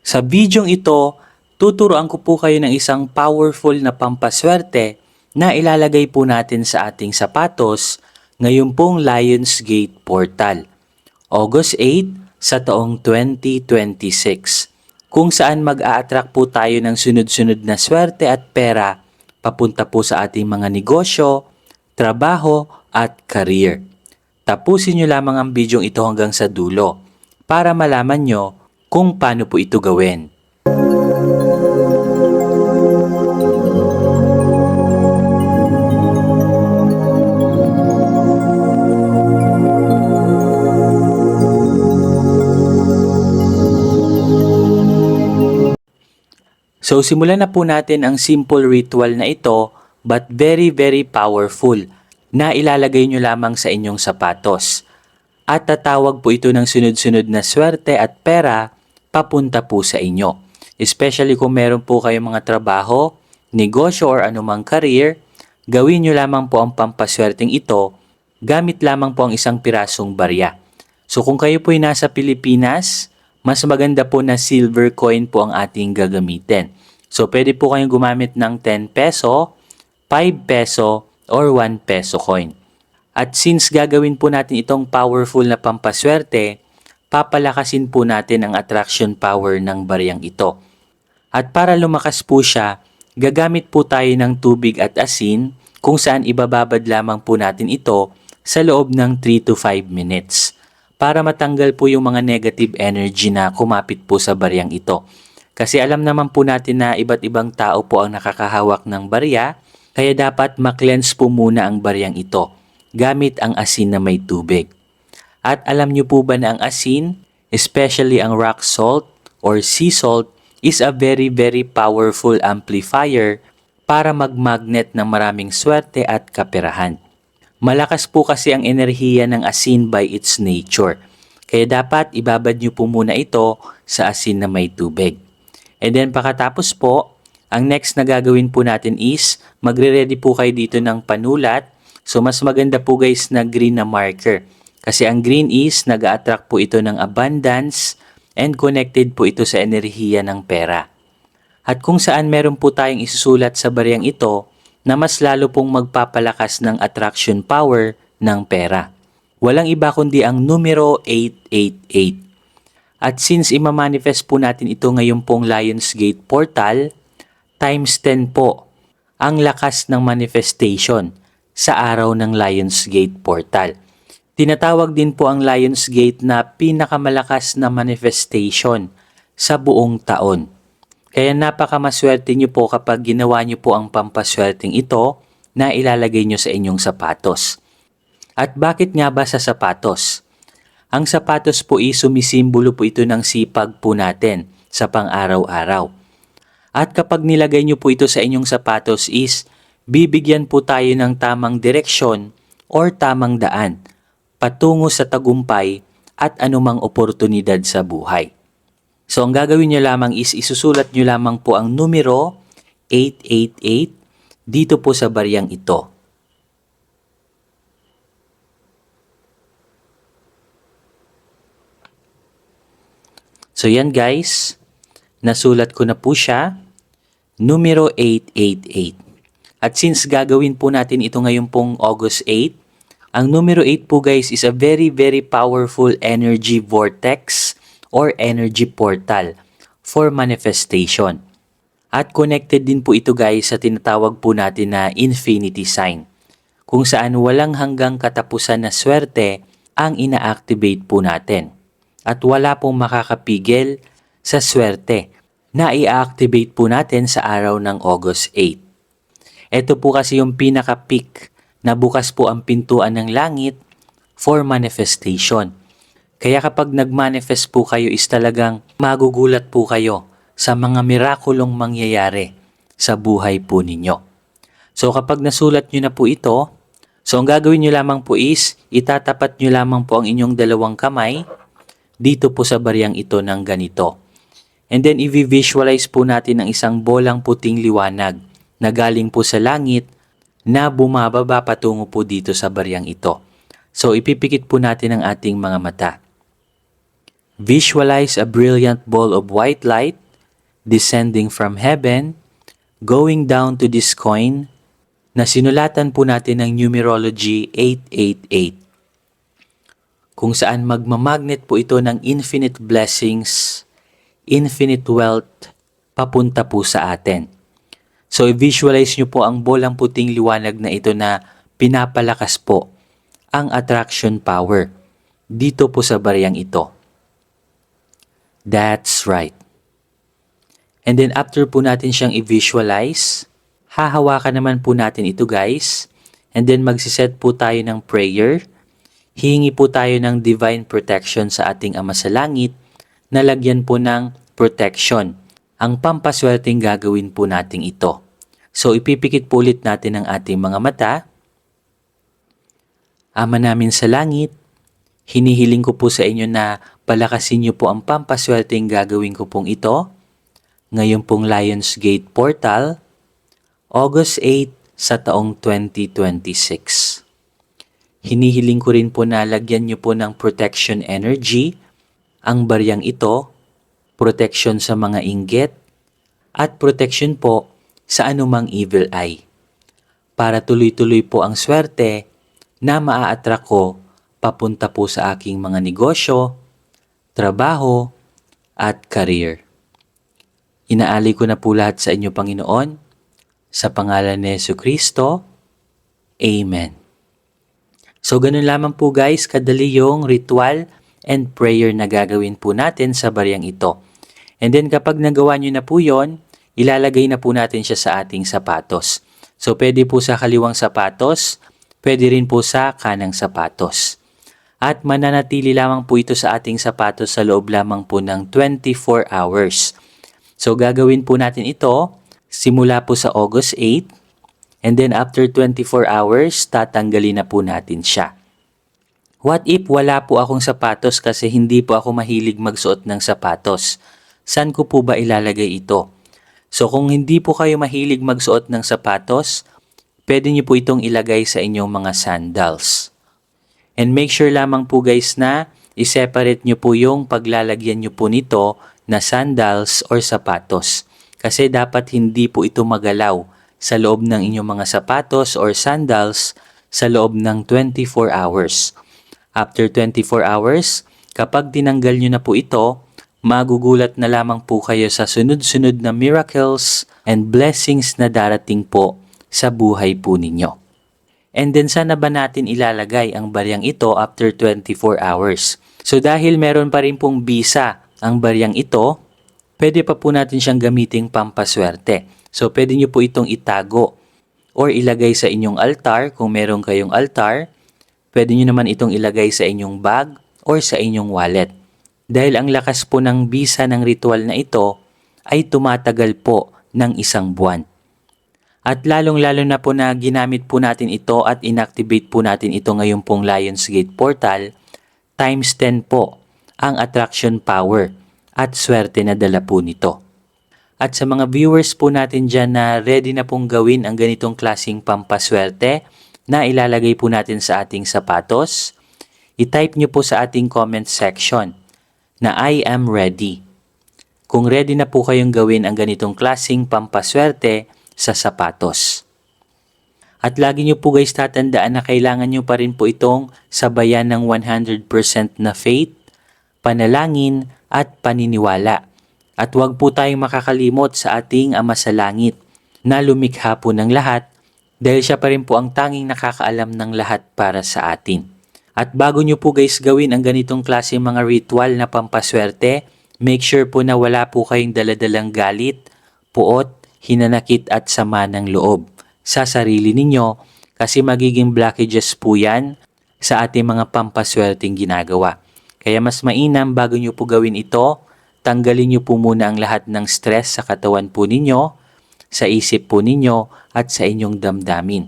Sa bidyong ito, tuturuan ko po kayo ng isang powerful na pampaswerte na ilalagay po natin sa ating sapatos ngayon pong Lionsgate Portal, August 8 sa taong 2026, kung saan mag-a-attract po tayo ng sunod-sunod na swerte at pera papunta po sa ating mga negosyo, trabaho at career. Tapusin nyo lamang ang bidyong ito hanggang sa dulo para malaman nyo kung paano po ito gawin. So simulan na po natin ang simple ritual na ito but very powerful na ilalagay nyo lamang sa inyong sapatos. At tatawag po ito ng sunod-sunod na swerte at pera papunta po sa inyo. Especially kung meron po kayong mga trabaho, negosyo or anumang career, gawin nyo lamang po ang pampaswerteng ito gamit lamang po ang isang pirasong barya. So kung kayo po ay nasa Pilipinas, mas maganda po na silver coin po ang ating gagamitin. So pwede po kayong gumamit ng 10 peso, 5 peso, or 1 peso coin. At since gagawin po natin itong powerful na pampaswerte, papalakasin po natin ang attraction power ng bariyang ito. At para lumakas po siya, gagamit po tayo ng tubig at asin kung saan ibababad lamang po natin ito sa loob ng 3 to 5 minutes para matanggal po yung mga negative energy na kumapit po sa bariyang ito. Kasi alam naman po natin na iba't ibang tao po ang nakakahawak ng barya, kaya dapat ma-cleanse po muna ang baryang ito gamit ang asin na may tubig. At alam nyo po ba na ang asin, especially ang rock salt or sea salt, is a very powerful amplifier para mag-magnet ng maraming swerte at kaperahan. Malakas po kasi ang enerhiya ng asin by its nature. Kaya dapat ibabad nyo po muna ito sa asin na may tubig. And then pagkatapos po, ang next na gagawin po natin is magre-ready po kayo dito ng panulat. So mas maganda po guys na green na marker. Kasi ang green is nag-a-attract po ito ng abundance and connected po ito sa enerhiya ng pera. At kung saan meron po tayong isusulat sa bariyang ito na mas lalo pong magpapalakas ng attraction power ng pera. Walang iba kundi ang numero 888. At since imamanifest po natin ito ngayon pong Lionsgate Portal, times 10 po ang lakas ng manifestation sa araw ng Lionsgate Portal. Tinatawag din po ang Lionsgate na pinakamalakas na manifestation sa buong taon. Kaya napakamaswerte nyo po kapag ginawa nyo po ang pampaswerteng ito na ilalagay nyo sa inyong sapatos. At bakit nga ba sa sapatos? Ang sapatos po sumisimbolo po ito ng sipag po natin sa pang-araw-araw. At kapag nilagay nyo po ito sa inyong sapatos is bibigyan po tayo ng tamang direksyon or tamang daan patungo sa tagumpay at anumang oportunidad sa buhay. So ang gagawin nyo lamang is isusulat nyo lamang po ang numero 888 dito po sa bariyang ito. So yan guys, nasulat ko na po siya, numero 888. At since gagawin po natin ito ngayon pong August 8, ang numero 8 po guys is a very powerful energy vortex or energy portal for manifestation. At connected din po ito guys sa tinatawag po natin na infinity sign, kung saan walang hanggang katapusan na swerte ang ina-activate po natin. At wala pong makakapigil sa swerte na i-activate po natin sa araw ng August 8. Ito po kasi yung pinaka-peak na bukas po ang pintuan ng langit for manifestation. Kaya kapag nag-manifest po kayo is talagang magugulat po kayo sa mga mirakulong mangyayari sa buhay po ninyo. So kapag nasulat nyo na po ito, so ang gagawin nyo lamang po is itatapat nyo lamang po ang inyong dalawang kamay dito po sa bariyang ito ng ganito. And then i-visualize po natin ang isang bolang puting liwanag na galing po sa langit na bumababa patungo po dito sa bariyang ito. So ipipikit po natin ang ating mga mata. Visualize a brilliant ball of white light descending from heaven, going down to this coin na sinulatan po natin ng numerology 888. Kung saan magmamagnet po ito ng infinite blessings, infinite wealth, papunta po sa atin. So i-visualize nyo po ang bolang puting liwanag na ito na pinapalakas po ang attraction power dito po sa baryang ito. That's right. And then after po natin siyang i-visualize, hahawakan naman po natin ito guys. And then magsiset po tayo ng prayer. Hihingi po tayo ng divine protection sa ating Ama sa Langit na lagyan po ng protection. Ang pampaswerteng gagawin po natin ito. So ipipikit po ulit natin ang ating mga mata. Ama namin sa langit, hinihiling ko po sa inyo na palakasin niyo po ang pampaswerteng gagawin ko pong ito. Ngayon pong Lionsgate Portal, August 8 sa taong 2026. Hinihiling ko rin po na lagyan niyo po ng protection energy ang baryang ito, protection sa mga inggit, at protection po sa anumang evil eye. Para tuloy-tuloy po ang swerte na maa-attract ko papunta po sa aking mga negosyo, trabaho, at career. Inaali ko na po lahat sa inyo, Panginoon, sa pangalan ni Jesucristo. Amen. So ganun lamang po guys, kadali yung ritual and prayer na gagawin po natin sa baryang ito. And then kapag nagawa nyo na po yon, ilalagay na po natin siya sa ating sapatos. So pwede po sa kaliwang sapatos, pwede rin po sa kanang sapatos. At mananatili lamang po ito sa ating sapatos sa loob lamang po ng 24 hours. So gagawin po natin ito simula po sa August 8 and then after 24 hours, tatanggalin na po natin siya. What if wala po akong sapatos kasi hindi po ako mahilig magsuot ng sapatos? Saan ko po ba ilalagay ito? So kung hindi po kayo mahilig magsuot ng sapatos, pwede niyo po itong ilagay sa inyong mga sandals. And make sure lamang po guys na i-separate niyo po yung paglalagyan niyo po nito na sandals or sapatos. Kasi dapat hindi po ito magalaw sa loob ng inyong mga sapatos or sandals sa loob ng 24 hours. After 24 hours, kapag tinanggal nyo na po ito, magugulat na lamang po kayo sa sunod-sunod na miracles and blessings na darating po sa buhay po ninyo. And then saan na ba natin ilalagay ang baryang ito after 24 hours? So dahil meron pa rin pong bisa ang baryang ito, pwede pa po natin siyang gamiting pampaswerte. So pwede nyo po itong itago or ilagay sa inyong altar kung meron kayong altar. Pwede nyo naman itong ilagay sa inyong bag or sa inyong wallet. Dahil ang lakas po ng bisa ng ritual na ito ay tumatagal po ng 1 buwan. At lalong-lalo na po na ginamit po natin ito at inactivate po natin ito ngayon pong Lionsgate Portal, times 10 po ang attraction power at swerte na dala po nito. At sa mga viewers po natin dyan na ready na pong gawin ang ganitong klaseng pampaswerte na ilalagay po natin sa ating sapatos, i-type nyo po sa ating comment section na I am ready. Kung ready na po kayong gawin ang ganitong klaseng pampaswerte sa sapatos. At lagi nyo po guys tatandaan na kailangan nyo pa rin po itong sabayan ng 100% na faith, panalangin at paniniwala. At huwag po tayong makakalimot sa ating Ama sa Langit na lumikha po ng lahat dahil siya pa rin po ang tanging nakakaalam ng lahat para sa atin. At bago nyo po guys gawin ang ganitong klase mga ritual na pampaswerte, make sure po na wala po kayong daladalang galit, puot, hinanakit at sama ng loob sa sarili ninyo kasi magiging blockages po yan sa ating mga pampaswerteng ginagawa. Kaya mas mainam bago nyo po gawin ito, tanggalin nyo po muna ang lahat ng stress sa katawan po ninyo, sa isip po ninyo at sa inyong damdamin.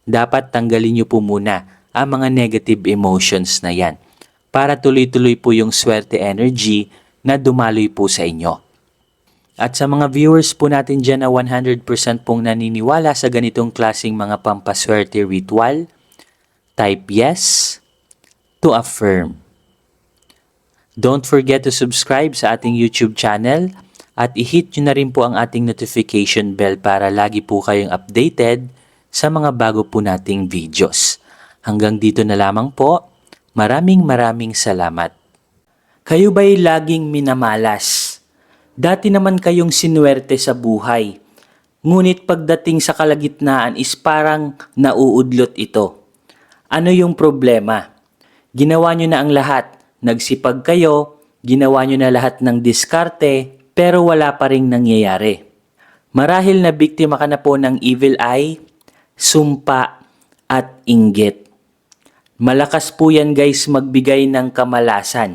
Dapat tanggalin nyo po muna ang mga negative emotions na yan para tuloy-tuloy po yung swerte energy na dumaloy po sa inyo. At sa mga viewers po natin dyan na 100% pong naniniwala sa ganitong klaseng mga pampaswerte ritual, type yes to affirm. Don't forget to subscribe sa ating YouTube channel at i-hit nyo na rin po ang ating notification bell para lagi po kayong updated sa mga bago po nating videos. Hanggang dito na lamang po. Maraming salamat. Kayo ba'y laging minamalas? Dati naman kayong sinuwerte sa buhay. Ngunit pagdating sa kalagitnaan is parang nauudlot ito. Ano yung problema? Ginawa nyo na ang lahat. Nagsipag kayo, ginawa nyo na lahat ng diskarte, pero wala pa ring nangyayari. Marahil na biktima ka na po ng evil eye, sumpa, at inggit. Malakas po yan guys magbigay ng kamalasan.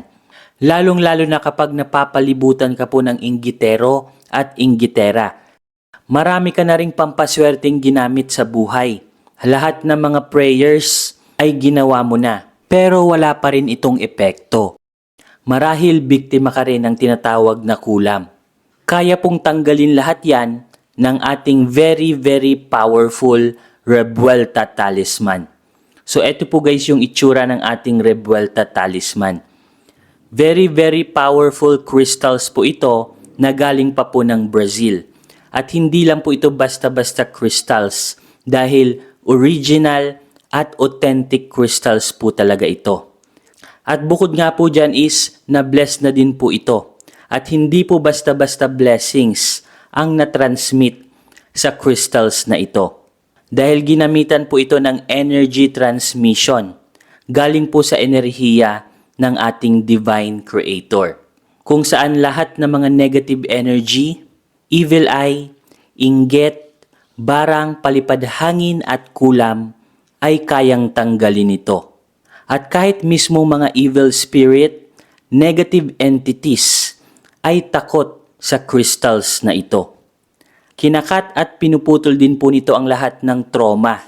Lalong-lalo na kapag napapalibutan ka po ng inggitero at inggitera. Marami ka na ring pampaswerteng ginamit sa buhay. Lahat ng mga prayers ay ginawa mo na, pero wala pa rin itong epekto. Marahil biktima ka rin ng tinatawag na kulam. Kaya pong tanggalin lahat yan ng ating very powerful Revuelta Talisman. So eto po guys yung itsura ng ating Revuelta Talisman. Very powerful crystals po ito na galing pa po ng Brazil. At hindi lang po ito basta-basta crystals dahil original at authentic crystals po talaga ito. At bukod nga po dyan is na-bless na din po ito. At hindi po basta-basta blessings ang na-transmit sa crystals na ito. Dahil ginamitan po ito ng energy transmission. Galing po sa enerhiya ng ating Divine Creator. Kung saan lahat ng mga negative energy, evil eye, inggit, barang, palipad hangin at kulam ay kayang tanggalin ito. At kahit mismo mga evil spirit, negative entities ay takot sa crystals na ito. Kinakat at pinuputol din po nito ang lahat ng trauma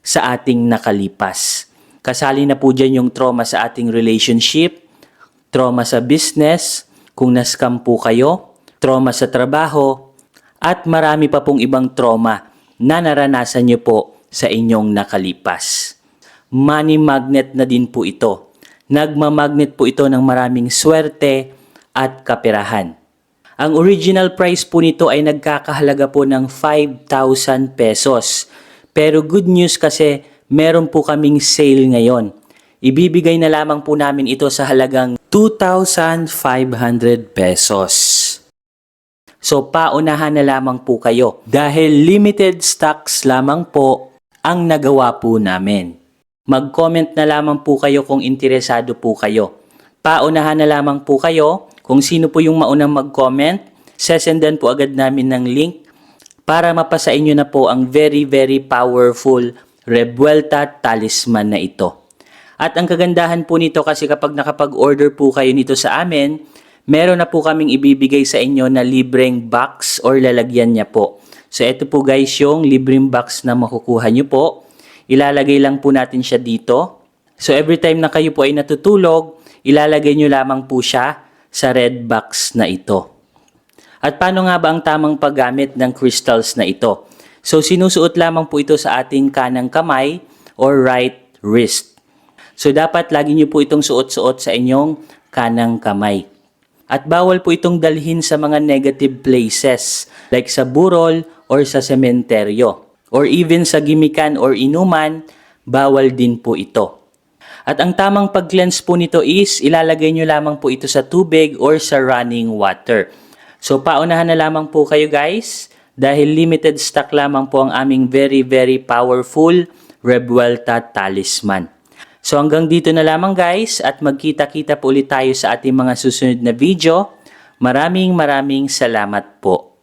sa ating nakalipas. Kasali na po dyan yung trauma sa ating relationship, trauma sa business, kung na-scam po kayo, trauma sa trabaho, at marami pa pong ibang trauma na naranasan nyo po sa inyong nakalipas. Money magnet na din po ito. Nagmamagnet po ito ng maraming swerte at kaperahan. Ang original price po nito ay nagkakahalaga po ng 5,000 pesos. Pero good news kasi meron po kaming sale ngayon. Ibibigay na lamang po namin ito sa halagang 2,500 pesos. So paunahan na lamang po kayo dahil limited stocks lamang po ang nagawa po namin. Mag-comment na lamang po kayo kung interesado po kayo. Paunahan na lamang po kayo kung sino po yung maunang mag-comment. Sesendan po agad namin ng link para mapasa inyo na po ang very powerful Revuelta Talisman na ito. At ang kagandahan po nito kasi kapag nakapag-order po kayo nito sa amin, meron na po kaming ibibigay sa inyo na libreng box or lalagyan niya po. So ito po guys yung libreng box na makukuha nyo po. Ilalagay lang po natin siya dito. So every time na kayo po ay natutulog, ilalagay nyo lamang po siya sa red box na ito. At paano nga ba ang tamang paggamit ng crystals na ito? So sinusuot lamang po ito sa ating kanang kamay or right wrist. So dapat lagi nyo po itong suot-suot sa inyong kanang kamay. At bawal po itong dalhin sa mga negative places like sa burol or sa sementeryo. Or even sa gimikan or inuman, bawal din po ito. At ang tamang pag-cleanse po nito is ilalagay nyo lamang po ito sa tubig or sa running water. So paunahan na lamang po kayo guys dahil limited stock lamang po ang aming very powerful Revuelta Talisman. So hanggang dito na lamang guys at magkita-kita po ulit tayo sa ating mga susunod na video. Maraming salamat po.